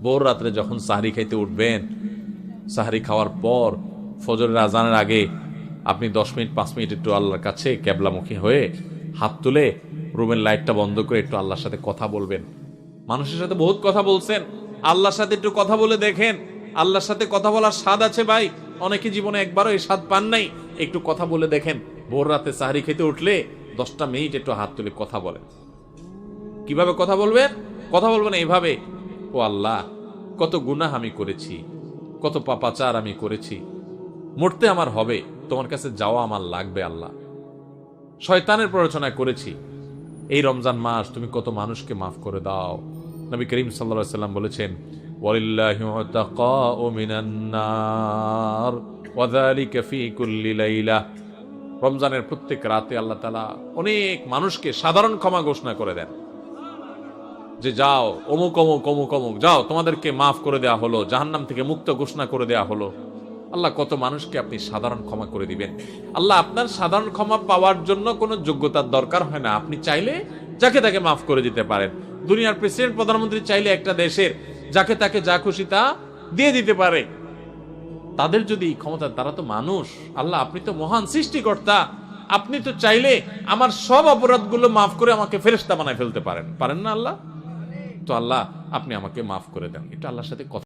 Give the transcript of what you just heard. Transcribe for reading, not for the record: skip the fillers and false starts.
ভোর রাত্রে যখন সাহরি খাইতে উঠবেন, সাহরি খাওয়ার পর ফজরের আজানের আগে আপনি 10 মিনিট 5 মিনিট একটু আল্লাহর কাছে ক্যাবলামুখী হয়ে হাত তুলে রুমের লাইটটা বন্ধ করে একটু আল্লাহর সাথে কথা বলবেন। মানুষের সাথে বহুত কথা বলছেন, আল্লাহর সাথে একটু কথা বলে দেখেন। আল্লাহর সাথে কথা বলার স্বাদ আছে ভাই, অনেকে জীবনে একবারও এই স্বাদ পান নাই। একটু কথা বলে দেখেন। ভোর রাতে সাহরি খেতে উঠলে 10টা মিনিট একটু হাত তুলে কথা বলেন। কিভাবে কথা বলবেন? কথা বলবেন এইভাবে, ও আল্লাহ, কত গুনাহ আমি করেছি, কত পাপাচার আমি করেছি, মরতে আমার হবে, তোমার কাছে যাওয়া আমার লাগবে আল্লাহ। শয়তানের প্ররোচনা করেছি, এই রমজান মাস তুমি কত মানুষকে মাফ করে দাও। নবী করিম সাল্লাল্লাহু আলাইহি সাল্লাম বলেছেন, ওয়ালিল্লাহি উতাকাউ মিনান নার ওয়া যালিকা ফি কুল্লি লাইলা। রমজানের প্রত্যেক রাতে আল্লাহ তাআলা অনেক মানুষকে সাধারণ ক্ষমা ঘোষণা করে দেন, যে যাও অমুক অমুক অমুক অমুক, যাও তোমাদেরকে মাফ করে দেয়া হলো, জাহান্নাম থেকে মুক্ত ঘোষণা করে দেয়া হলো। আল্লাহ কত মানুষকে আপনি সাধারণ ক্ষমা করে দিবেন। আল্লাহ আপনার সাধারণ ক্ষমা পাওয়ার জন্য কোনো যোগ্যতার দরকার হয় না, আপনি চাইলে যাকে তাকে মাফ করে দিতে পারেন। দুনিয়ার প্রেসিডেন্ট প্রধানমন্ত্রী চাইলে একটা দেশের যাকে তাকে যা খুশি তা দিয়ে দিতে পারে। তাদের যদি ক্ষমতা, তারা তো মানুষ। আল্লাহ আপনি তো মহান সৃষ্টিকর্তা, আপনি তো চাইলে আমার সব অপরাধগুলো মাফ করে আমাকে ফেরেশতা বানায় ফেলতে পারেন, পারেন না আল্লাহ? তো আল্লাহ আপনি আমাকে মাফ করে দেন। এটা আল্লাহর সাথে কথা